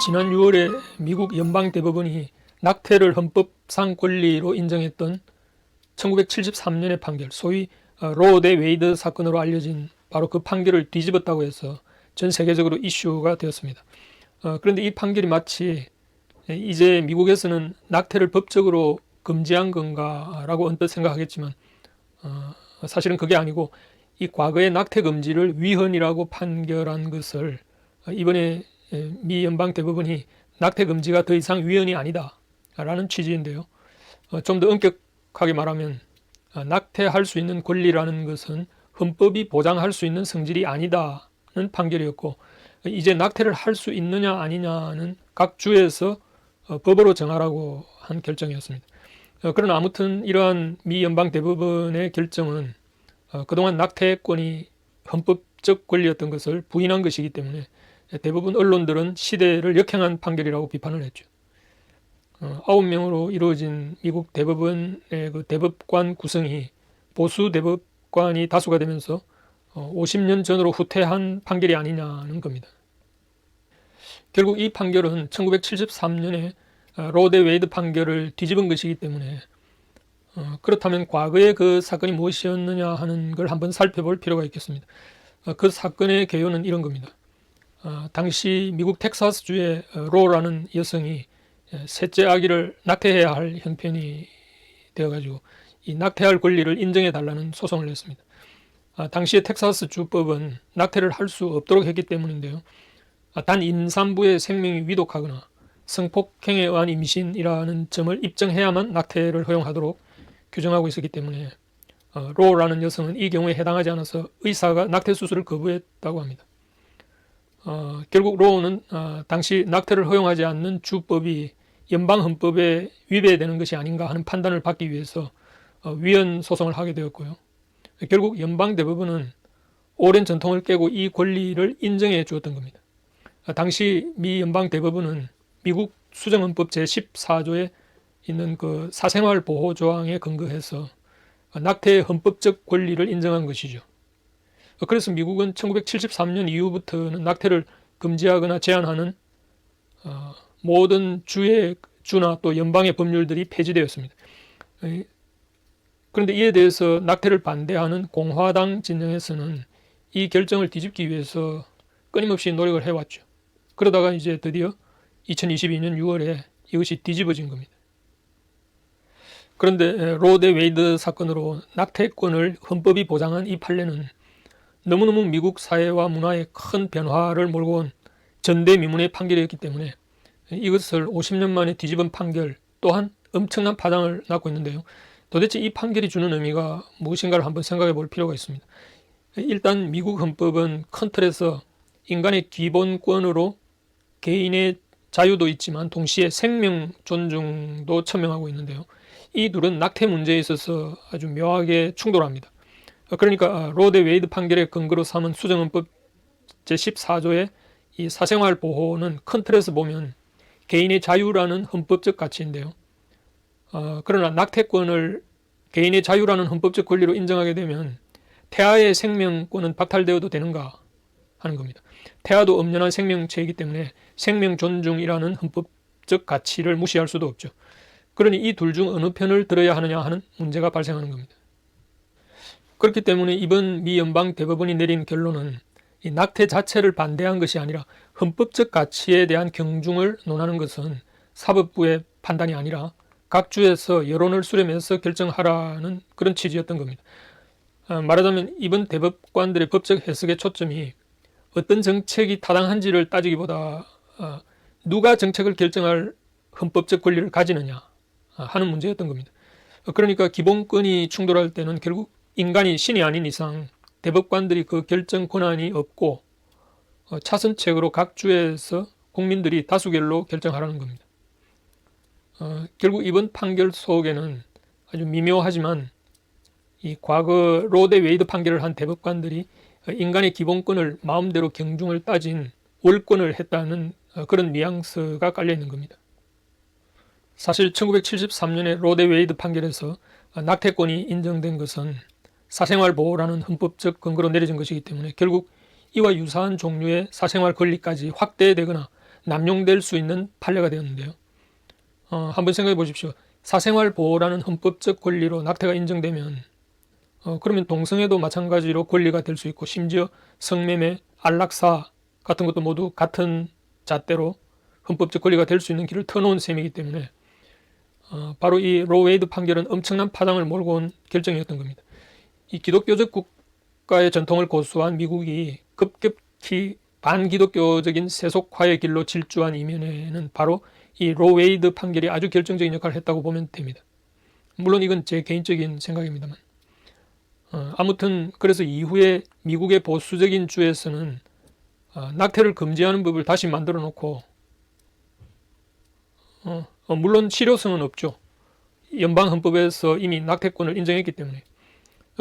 지난 6월에 미국 연방대법원이 낙태를 헌법상 권리로 인정했던 1973년의 판결, 소위 로 대 웨이드 사건으로 알려진 바로 그 판결을 뒤집었다고 해서 전 세계적으로 이슈가 되었습니다. 그런데 이 판결이 마치 이제 미국에서는 낙태를 법적으로 금지한 건가라고 언뜻 생각하겠지만 사실은 그게 아니고 이 과거의 낙태 금지를 위헌이라고 판결한 것을 이번에 미 연방대법원이 낙태 금지가 더 이상 위헌이 아니다 라는 취지인데요. 좀 더 엄격하게 말하면 낙태할 수 있는 권리라는 것은 헌법이 보장할 수 있는 성질이 아니다는 판결이었고, 이제 낙태를 할 수 있느냐 아니냐는 각 주에서 법으로 정하라고 한 결정이었습니다. 그러나 아무튼 이러한 미 연방대법원의 결정은 그동안 낙태권이 헌법적 권리였던 것을 부인한 것이기 때문에 대부분 언론들은 시대를 역행한 판결이라고 비판을 했죠. 9명으로 이루어진 미국 대법원의 그 대법관 구성이 보수 대법관이 다수가 되면서 50년 전으로 후퇴한 판결이 아니냐는 겁니다. 결국 이 판결은 1973년에 로 대 웨이드 판결을 뒤집은 것이기 때문에 그렇다면 과거의 그 사건이 무엇이었느냐 하는 걸 한번 살펴볼 필요가 있겠습니다. 그 사건의 개요는 이런 겁니다. 당시 미국 텍사스주의 로라는 여성이 셋째 아기를 낙태해야 할 형편이 되어가지고 이 낙태할 권리를 인정해 달라는 소송을 냈습니다. 당시의 텍사스 주법은 낙태를 할 수 없도록 했기 때문인데요. 단 임산부의 생명이 위독하거나 성폭행에 의한 임신이라는 점을 입증해야만 낙태를 허용하도록 규정하고 있었기 때문에 로라는 여성은 이 경우에 해당하지 않아서 의사가 낙태 수술을 거부했다고 합니다. 결국 로우는 당시 낙태를 허용하지 않는 주법이 연방헌법에 위배되는 것이 아닌가 하는 판단을 받기 위해서 위헌 소송을 하게 되었고요. 결국 연방대법원은 오랜 전통을 깨고 이 권리를 인정해 주었던 겁니다. 당시 미 연방대법원은 미국 수정헌법 제14조에 있는 그 사생활 보호 조항에 근거해서 낙태의 헌법적 권리를 인정한 것이죠. 그래서 미국은 1973년 이후부터는 낙태를 금지하거나 제한하는 모든 주나 또 연방의 법률들이 폐지되었습니다. 그런데 이에 대해서 낙태를 반대하는 공화당 진영에서는 이 결정을 뒤집기 위해서 끊임없이 노력을 해왔죠. 그러다가 이제 드디어 2022년 6월에 이것이 뒤집어진 겁니다. 그런데 로 대 웨이드 사건으로 낙태권을 헌법이 보장한 이 판례는 너무너무 미국 사회와 문화에 큰 변화를 몰고 온 전대미문의 판결이었기 때문에 이것을 50년 만에 뒤집은 판결 또한 엄청난 파장을 낳고 있는데요. 도대체 이 판결이 주는 의미가 무엇인가를 한번 생각해 볼 필요가 있습니다. 일단 미국 헌법은 큰 틀에서 인간의 기본권으로 개인의 자유도 있지만 동시에 생명 존중도 천명하고 있는데요. 이 둘은 낙태 문제에 있어서 아주 묘하게 충돌합니다. 그러니까 로 대 웨이드 판결의 근거로 삼은 수정헌법 제14조의 이 사생활 보호는 큰 틀에서 보면 개인의 자유라는 헌법적 가치인데요. 그러나 낙태권을 개인의 자유라는 헌법적 권리로 인정하게 되면 태아의 생명권은 박탈되어도 되는가 하는 겁니다. 태아도 엄연한 생명체이기 때문에 생명 존중이라는 헌법적 가치를 무시할 수도 없죠. 그러니 이 둘 중 어느 편을 들어야 하느냐 하는 문제가 발생하는 겁니다. 그렇기 때문에 이번 미 연방 대법원이 내린 결론은 이 낙태 자체를 반대한 것이 아니라 헌법적 가치에 대한 경중을 논하는 것은 사법부의 판단이 아니라 각 주에서 여론을 수렴해서 결정하라는 그런 취지였던 겁니다. 말하자면 이번 대법관들의 법적 해석의 초점이 어떤 정책이 타당한지를 따지기보다 누가 정책을 결정할 헌법적 권리를 가지느냐 하는 문제였던 겁니다. 그러니까 기본권이 충돌할 때는 결국 인간이 신이 아닌 이상 대법관들이 그 결정 권한이 없고 차선책으로 각 주에서 국민들이 다수결로 결정하라는 겁니다. 결국 이번 판결 속에는 아주 미묘하지만 이 과거 로 대 웨이드 판결을 한 대법관들이 인간의 기본권을 마음대로 경중을 따진 월권을 했다는 그런 뉘앙스가 깔려 있는 겁니다. 사실 1973년에 로 대 웨이드 판결에서 낙태권이 인정된 것은 사생활 보호라는 헌법적 근거로 내려진 것이기 때문에 결국 이와 유사한 종류의 사생활 권리까지 확대되거나 남용될 수 있는 판례가 되었는데요. 한번 생각해 보십시오. 사생활 보호라는 헌법적 권리로 낙태가 인정되면 그러면 동성애도 마찬가지로 권리가 될 수 있고, 심지어 성매매, 안락사 같은 것도 모두 같은 잣대로 헌법적 권리가 될 수 있는 길을 터놓은 셈이기 때문에 바로 이 로 웨이드 판결은 엄청난 파장을 몰고 온 결정이었던 겁니다. 이 기독교적 국가의 전통을 고수한 미국이 급격히 반기독교적인 세속화의 길로 질주한 이면에는 바로 이 로 웨이드 판결이 아주 결정적인 역할을 했다고 보면 됩니다. 물론 이건 제 개인적인 생각입니다만. 아무튼 그래서 이후에 미국의 보수적인 주에서는 낙태를 금지하는 법을 다시 만들어 놓고, 물론 실효성은 없죠. 연방헌법에서 이미 낙태권을 인정했기 때문에.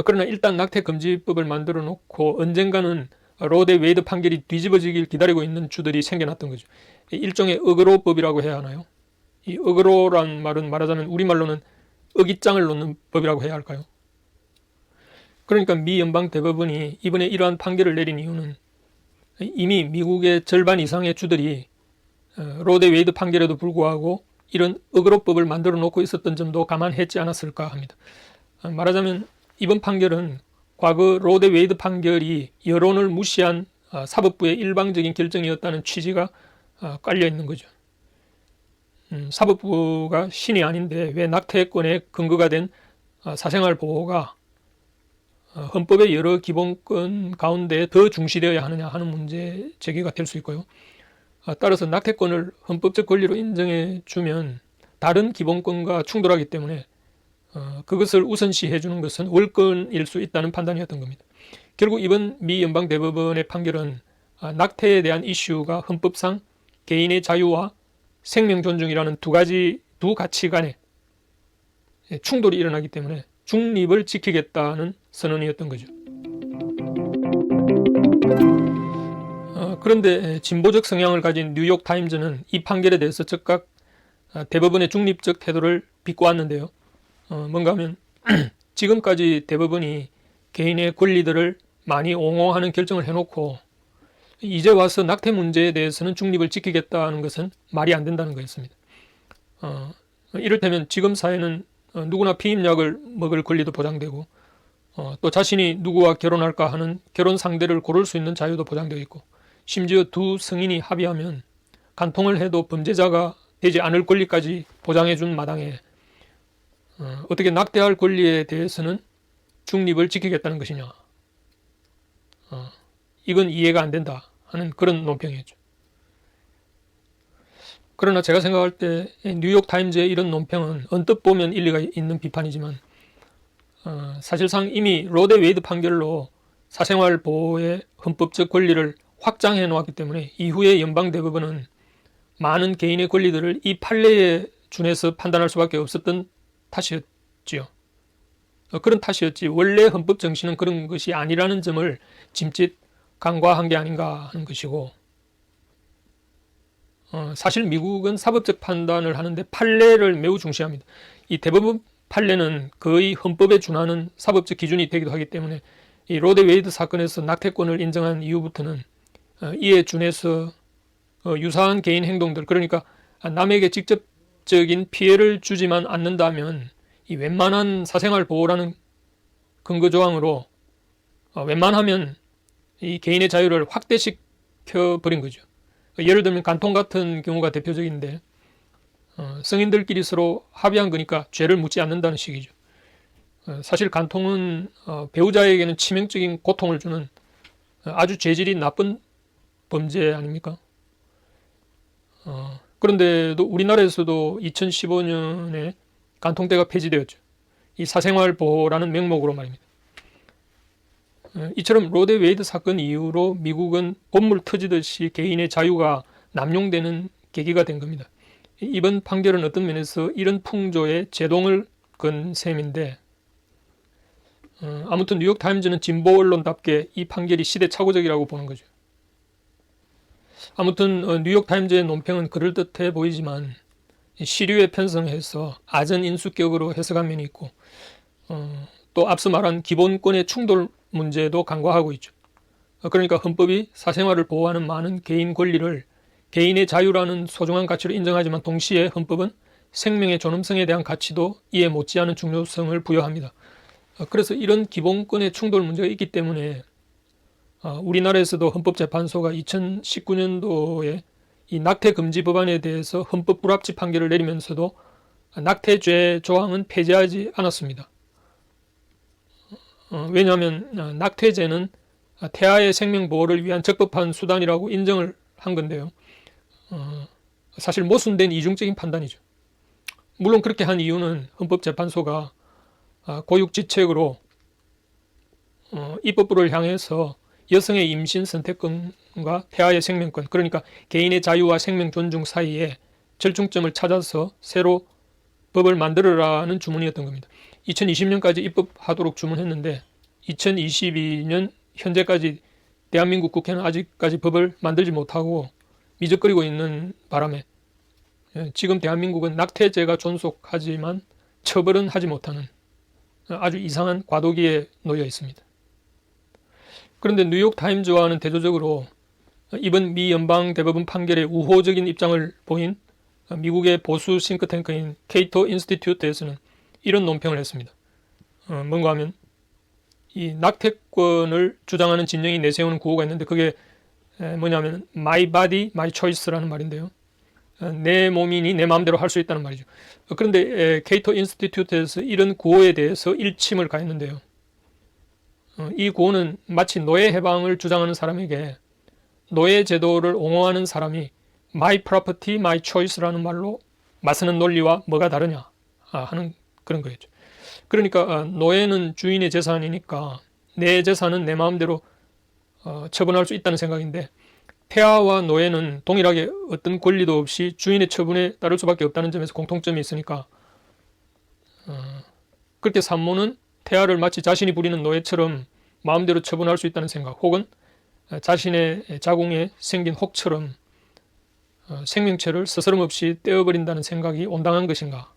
그러나 일단 낙태금지법을 만들어 놓고 언젠가는 로 대 웨이드 판결이 뒤집어지길 기다리고 있는 주들이 생겨났던 거죠. 일종의 어그로법이라고 해야 하나요? 이 어그로란 말은 말하자면 우리말로는 어깃장을 놓는 법이라고 해야 할까요? 그러니까 미 연방 대법원이 이번에 이러한 판결을 내린 이유는 이미 미국의 절반 이상의 주들이 로 대 웨이드 판결에도 불구하고 이런 어그로법을 만들어 놓고 있었던 점도 감안했지 않았을까 합니다. 말하자면 이번 판결은 과거 로 대 웨이드 판결이 여론을 무시한 사법부의 일방적인 결정이었다는 취지가 깔려 있는 거죠. 사법부가 신이 아닌데 왜 낙태권의 근거가 된 사생활 보호가 헌법의 여러 기본권 가운데 더 중시되어야 하느냐 하는 문제 제기가 될 수 있고요. 따라서 낙태권을 헌법적 권리로 인정해 주면 다른 기본권과 충돌하기 때문에 그것을 우선시해 주는 것은 월권일 수 있다는 판단이었던 겁니다. 결국 이번 미 연방대법원의 판결은 낙태에 대한 이슈가 헌법상 개인의 자유와 생명 존중이라는 두 가치 간에 충돌이 일어나기 때문에 중립을 지키겠다는 선언이었던 거죠. 그런데 진보적 성향을 가진 뉴욕 타임즈는 이 판결에 대해서 즉각 대법원의 중립적 태도를 비꼬았는데요. 뭔가 하면 지금까지 대법원이 개인의 권리들을 많이 옹호하는 결정을 해놓고 이제 와서 낙태 문제에 대해서는 중립을 지키겠다는 것은 말이 안 된다는 거였습니다. 이를테면 지금 사회는 누구나 피임약을 먹을 권리도 보장되고 또 자신이 누구와 결혼할까 하는 결혼 상대를 고를 수 있는 자유도 보장되어 있고, 심지어 두 성인이 합의하면 간통을 해도 범죄자가 되지 않을 권리까지 보장해 준 마당에 어떻게 낙태할 권리에 대해서는 중립을 지키겠다는 것이냐. 이건 이해가 안 된다 하는 그런 논평이었죠. 그러나 제가 생각할 때 뉴욕 타임즈의 이런 논평은 언뜻 보면 일리가 있는 비판이지만 사실상 이미 로 대 웨이드 판결로 사생활 보호의 헌법적 권리를 확장해 놓았기 때문에 이후에 연방대법원은 많은 개인의 권리들을 이 판례에 준해서 판단할 수밖에 없었던 탓이었지요. 그런 탓이었지 원래 헌법 정신은 그런 것이 아니라는 점을 짐짓 간과한 게 아닌가 하는 것이고, 사실 미국은 사법적 판단을 하는데 판례를 매우 중시합니다. 이 대법원 판례는 거의 헌법에 준하는 사법적 기준이 되기도 하기 때문에 이 로 대 웨이드 사건에서 낙태권을 인정한 이후부터는 이에 준해서 유사한 개인 행동들, 그러니까 남에게 직접적인 피해를 주지만 않는다면 이 웬만한 사생활 보호라는 근거 조항으로 웬만하면 이 개인의 자유를 확대시켜 버린 거죠. 예를 들면 간통 같은 경우가 대표적인데 성인들끼리 서로 합의한 거니까 죄를 묻지 않는다는 식이죠. 사실 간통은 배우자에게는 치명적인 고통을 주는 아주 죄질이 나쁜 범죄 아닙니까? 그런데도 우리나라에서도 2015년에 간통죄가 폐지되었죠. 이 사생활 보호라는 명목으로 말입니다. 이처럼 로 대 웨이드 사건 이후로 미국은 봇물 터지듯이 개인의 자유가 남용되는 계기가 된 겁니다. 이번 판결은 어떤 면에서 이런 풍조에 제동을 건 셈인데, 아무튼 뉴욕 타임즈는 진보 언론답게 이 판결이 시대착오적이라고 보는 거죠. 아무튼 뉴욕 타임즈의 논평은 그럴듯해 보이지만 시류에 편성해서 아전 인수격으로 해석한 면이 있고, 또 앞서 말한 기본권의 충돌 문제도 간과하고 있죠. 그러니까 헌법이 사생활을 보호하는 많은 개인 권리를 개인의 자유라는 소중한 가치를 인정하지만 동시에 헌법은 생명의 존엄성에 대한 가치도 이에 못지않은 중요성을 부여합니다. 그래서 이런 기본권의 충돌 문제가 있기 때문에 우리나라에서도 헌법재판소가 2019년도에 이 낙태 금지 법안에 대해서 헌법 불합치 판결을 내리면서도 낙태죄 조항은 폐지하지 않았습니다. 왜냐하면 낙태죄는 태아의 생명 보호를 위한 적법한 수단이라고 인정을 한 건데요. 사실 모순된 이중적인 판단이죠. 물론 그렇게 한 이유는 헌법재판소가 고육지책으로 입법부를 향해서 여성의 임신 선택권과 태아의 생명권, 그러니까 개인의 자유와 생명 존중 사이에 절충점을 찾아서 새로 법을 만들어라는 주문이었던 겁니다. 2020년까지 입법하도록 주문했는데 2022년 현재까지 대한민국 국회는 아직까지 법을 만들지 못하고 미적거리고 있는 바람에 지금 대한민국은 낙태죄가 존속하지만 처벌은 하지 못하는 아주 이상한 과도기에 놓여 있습니다. 그런데 뉴욕타임즈와는 대조적으로 이번 미 연방대법원 판결에 우호적인 입장을 보인 미국의 보수 싱크탱크인 케이토 인스티튜트에서는 이런 논평을 했습니다. 뭔가 하면 이 낙태권을 주장하는 진영이 내세우는 구호가 있는데 그게 뭐냐면 My body, my choice라는 말인데요. 내 몸이니 내 마음대로 할 수 있다는 말이죠. 그런데 케이토 인스티튜트에서 이런 구호에 대해서 일침을 가했는데요. 이 구호는 마치 노예 해방을 주장하는 사람에게 노예 제도를 옹호하는 사람이 My property, my choice라는 말로 맞서는 논리와 뭐가 다르냐 하는 그런 거였죠. 그러니까 노예는 주인의 재산이니까 내 재산은 내 마음대로 처분할 수 있다는 생각인데 태아와 노예는 동일하게 어떤 권리도 없이 주인의 처분에 따를 수밖에 없다는 점에서 공통점이 있으니까 그렇게 산모는 태아를 마치 자신이 부리는 노예처럼 마음대로 처분할 수 있다는 생각, 혹은 자신의 자궁에 생긴 혹처럼 생명체를 스스럼 없이 떼어버린다는 생각이 온당한 것인가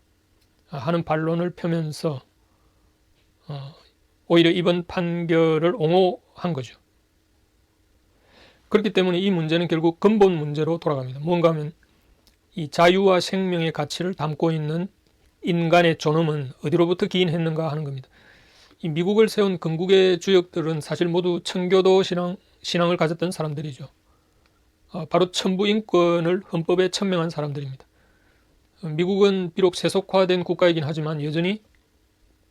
하는 반론을 펴면서 오히려 이번 판결을 옹호한 거죠. 그렇기 때문에 이 문제는 결국 근본 문제로 돌아갑니다. 뭔가 하면 이 자유와 생명의 가치를 담고 있는 인간의 존엄은 어디로부터 기인했는가 하는 겁니다. 이 미국을 세운 건국의 주역들은 사실 모두 청교도 신앙을 가졌던 사람들이죠. 바로 천부인권을 헌법에 천명한 사람들입니다. 미국은 비록 세속화된 국가이긴 하지만 여전히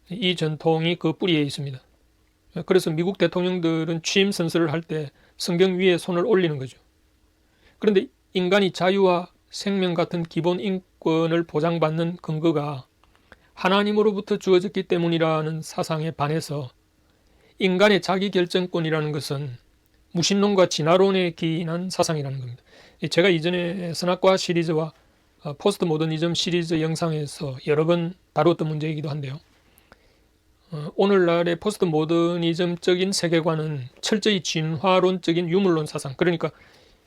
이 전통이 그 뿌리에 있습니다. 그래서 미국 대통령들은 취임 선서를 할 때 성경 위에 손을 올리는 거죠. 그런데 인간이 자유와 생명 같은 기본 인권을 보장받는 근거가 하나님으로부터 주어졌기 때문이라는 사상에 반해서 인간의 자기결정권이라는 것은 무신론과 진화론에 기인한 사상이라는 겁니다. 제가 이전에 선악과 시리즈와 포스트 모더니즘 시리즈 영상에서 여러 번 다루었던 문제이기도 한데요. 오늘날의 포스트 모더니즘적인 세계관은 철저히 진화론적인 유물론 사상, 그러니까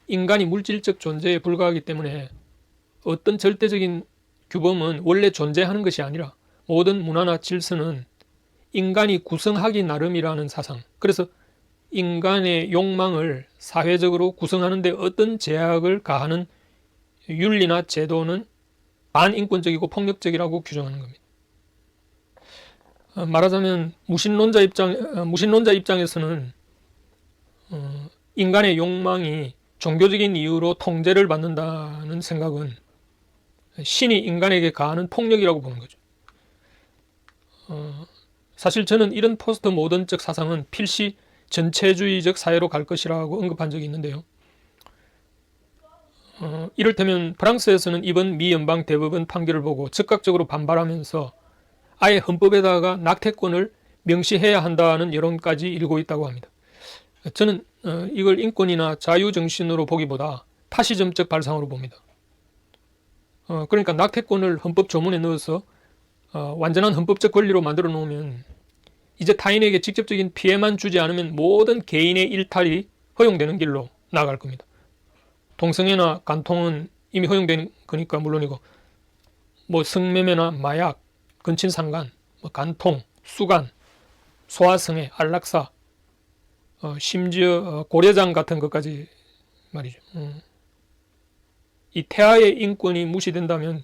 인간이 물질적 존재에 불과하기 때문에 어떤 절대적인 규범은 원래 존재하는 것이 아니라 모든 문화나 질서는 인간이 구성하기 나름이라는 사상, 그래서 인간의 욕망을 사회적으로 구성하는 데 어떤 제약을 가하는 윤리나 제도는 반인권적이고 폭력적이라고 규정하는 겁니다. 말하자면 무신론자 입장에서는 인간의 욕망이 종교적인 이유로 통제를 받는다는 생각은 신이 인간에게 가하는 폭력이라고 보는 거죠. 사실 저는 이런 포스트 모던적 사상은 필시 전체주의적 사회로 갈 것이라고 언급한 적이 있는데요. 이를테면 프랑스에서는 이번 미 연방 대법원 판결을 보고 즉각적으로 반발하면서 아예 헌법에다가 낙태권을 명시해야 한다는 여론까지 일고 있다고 합니다. 저는 이걸 인권이나 자유정신으로 보기보다 파시즘적 발상으로 봅니다. 그러니까 낙태권을 헌법 조문에 넣어서 완전한 헌법적 권리로 만들어 놓으면 이제 타인에게 직접적인 피해만 주지 않으면 모든 개인의 일탈이 허용되는 길로 나아갈 겁니다. 동성애나 간통은 이미 허용된 거니까 물론이고 성매매나 마약, 근친상간, 간통, 수간, 소아성애, 안락사, 심지어 고려장 같은 것까지 말이죠. 이 태아의 인권이 무시된다면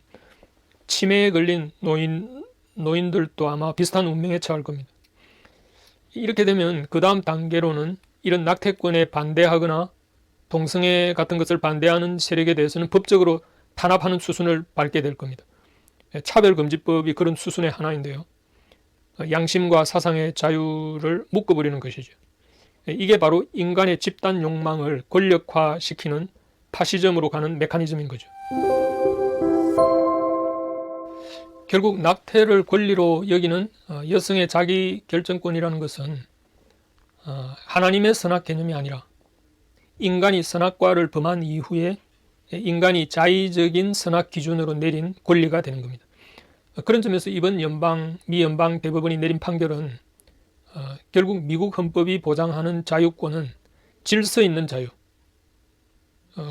치매에 걸린 노인들도 아마 비슷한 운명에 처할 겁니다. 이렇게 되면 그 다음 단계로는 이런 낙태권에 반대하거나 동성애 같은 것을 반대하는 세력에 대해서는 법적으로 탄압하는 수순을 밟게 될 겁니다. 차별금지법이 그런 수순의 하나인데요. 양심과 사상의 자유를 묶어버리는 것이죠. 이게 바로 인간의 집단 욕망을 권력화시키는 파시즘으로 가는 메커니즘인 거죠. 결국 낙태를 권리로 여기는 여성의 자기 결정권이라는 것은 하나님의 선악 개념이 아니라 인간이 선악과를 범한 이후에 인간이 자의적인 선악 기준으로 내린 권리가 되는 겁니다. 그런 점에서 이번 미 연방 대법원이 내린 판결은 결국 미국 헌법이 보장하는 자유권은 질서 있는 자유,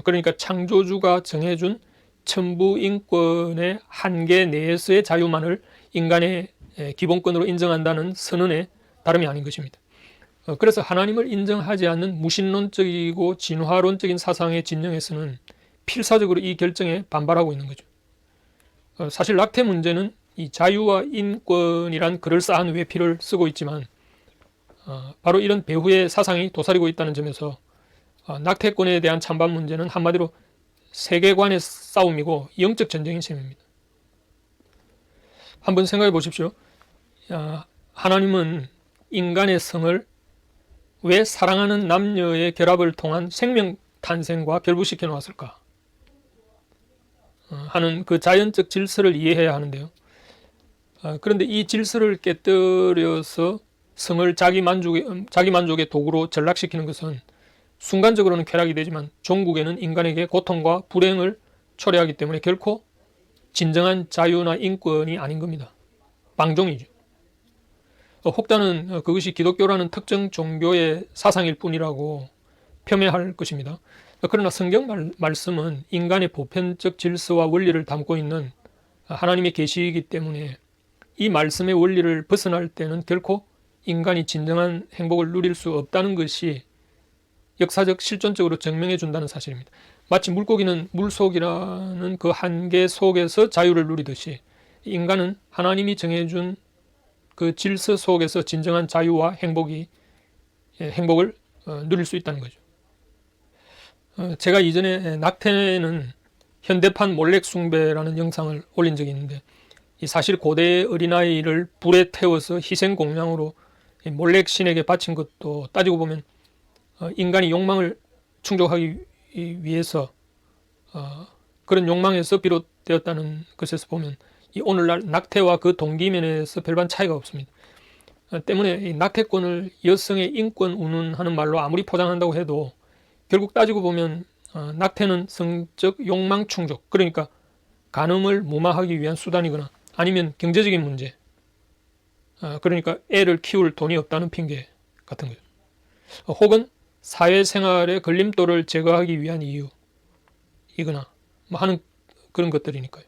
그러니까 창조주가 정해준 천부 인권의 한계 내에서의 자유만을 인간의 기본권으로 인정한다는 선언의 다름이 아닌 것입니다. 그래서 하나님을 인정하지 않는 무신론적이고 진화론적인 사상의 진영에서는 필사적으로 이 결정에 반발하고 있는 거죠. 사실 낙태 문제는 이 자유와 인권이란 그럴싸한 외피를 쓰고 있지만 바로 이런 배후의 사상이 도사리고 있다는 점에서 낙태권에 대한 찬반 문제는 한마디로 세계관의 싸움이고 영적 전쟁인 셈입니다. 한번 생각해 보십시오. 하나님은 인간의 성을 왜 사랑하는 남녀의 결합을 통한 생명 탄생과 결부시켜 놓았을까 하는 그 자연적 질서를 이해해야 하는데요. 그런데 이 질서를 깨뜨려서 성을 자기 만족의 도구로 전락시키는 것은 순간적으로는 쾌락이 되지만 종국에는 인간에게 고통과 불행을 초래하기 때문에 결코 진정한 자유나 인권이 아닌 겁니다. 방종이죠. 혹자는 그것이 기독교라는 특정 종교의 사상일 뿐이라고 폄훼할 것입니다. 그러나 성경 말씀은 인간의 보편적 질서와 원리를 담고 있는 하나님의 계시이기 때문에 이 말씀의 원리를 벗어날 때는 결코 인간이 진정한 행복을 누릴 수 없다는 것이 역사적 실존적으로 증명해 준다는 사실입니다. 마치 물고기는 물속이라는 그 한계 속에서 자유를 누리듯이 인간은 하나님이 정해준 그 질서 속에서 진정한 자유와 행복을 누릴 수 있다는 거죠. 제가 이전에 낙태는 현대판 몰렉 숭배라는 영상을 올린 적이 있는데 사실 고대의 어린아이를 불에 태워서 희생 공양으로 몰렉 신에게 바친 것도 따지고 보면 인간이 욕망을 충족하기 위해서 그런 욕망에서 비롯되었다는 것에서 보면 이 오늘날 낙태와 그 동기면에서 별반 차이가 없습니다. 때문에 이 낙태권을 여성의 인권 운운하는 말로 아무리 포장한다고 해도 결국 따지고 보면 낙태는 성적 욕망 충족, 그러니까 간음을 무마하기 위한 수단이거나 아니면 경제적인 문제, 그러니까 애를 키울 돈이 없다는 핑계 같은 거죠. 혹은 사회생활의 걸림돌을 제거하기 위한 이유이거나 하는 그런 것들이니까요.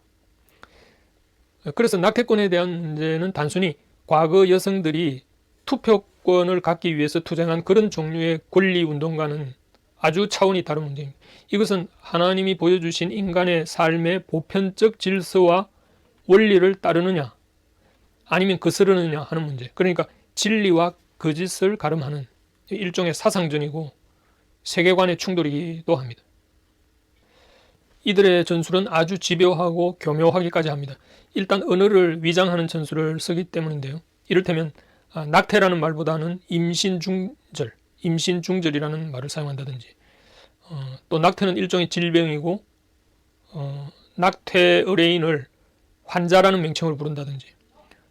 그래서 낙태권에 대한 문제는 단순히 과거 여성들이 투표권을 갖기 위해서 투쟁한 그런 종류의 권리운동과는 아주 차원이 다른 문제입니다. 이것은 하나님이 보여주신 인간의 삶의 보편적 질서와 원리를 따르느냐 아니면 거스르느냐 하는 문제, 그러니까 진리와 거짓을 가름하는 일종의 사상전이고 세계관의 충돌이기도 합니다. 이들의 전술은 아주 집요하고 교묘하기까지 합니다. 일단 언어를 위장하는 전술을 쓰기 때문인데요. 이를테면 낙태라는 말보다는 임신중절이라는 말을 사용한다든지 또 낙태는 일종의 질병이고 낙태 의뢰인을 환자라는 명칭으로 부른다든지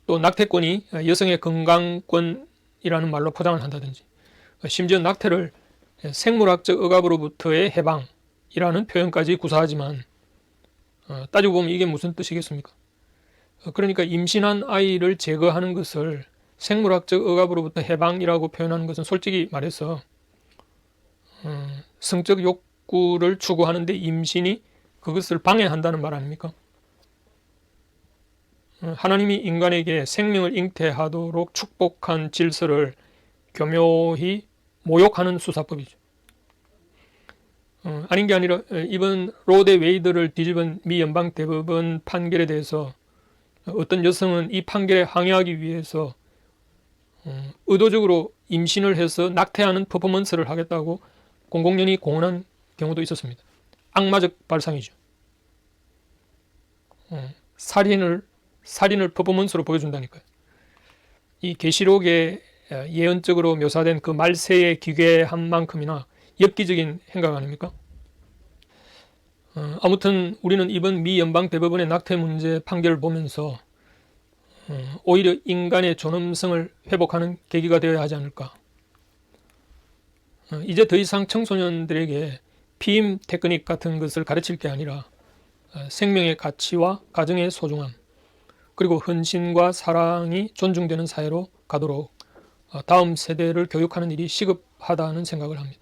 또 낙태권이 여성의 건강권이라는 말로 포장을 한다든지 심지어 낙태를 생물학적 억압으로부터의 해방이라는 표현까지 구사하지만 따지고 보면 이게 무슨 뜻이겠습니까? 그러니까 임신한 아이를 제거하는 것을 생물학적 억압으로부터 해방이라고 표현하는 것은 솔직히 말해서 성적 욕구를 추구하는데 임신이 그것을 방해한다는 말 아닙니까? 하나님이 인간에게 생명을 잉태하도록 축복한 질서를 교묘히 모욕하는 수사법이죠. 아닌 게 아니라 이번 로데 웨이드를 뒤집은 미 연방대법원 판결에 대해서 어떤 여성은 이 판결에 항의하기 위해서 의도적으로 임신을 해서 낙태하는 퍼포먼스를 하겠다고 공공연히 공언한 경우도 있었습니다. 악마적 발상이죠. 살인을 퍼포먼스로 보여준다니까요. 이 계시록에 예언적으로 묘사된 그 말세의 기괴한 만큼이나 엽기적인 행각 아닙니까? 아무튼 우리는 이번 미 연방대법원의 낙태 문제 판결을 보면서 오히려 인간의 존엄성을 회복하는 계기가 되어야 하지 않을까. 이제 더 이상 청소년들에게 피임 테크닉 같은 것을 가르칠 게 아니라 생명의 가치와 가정의 소중함, 그리고 헌신과 사랑이 존중되는 사회로 가도록 다음 세대를 교육하는 일이 시급하다는 생각을 합니다.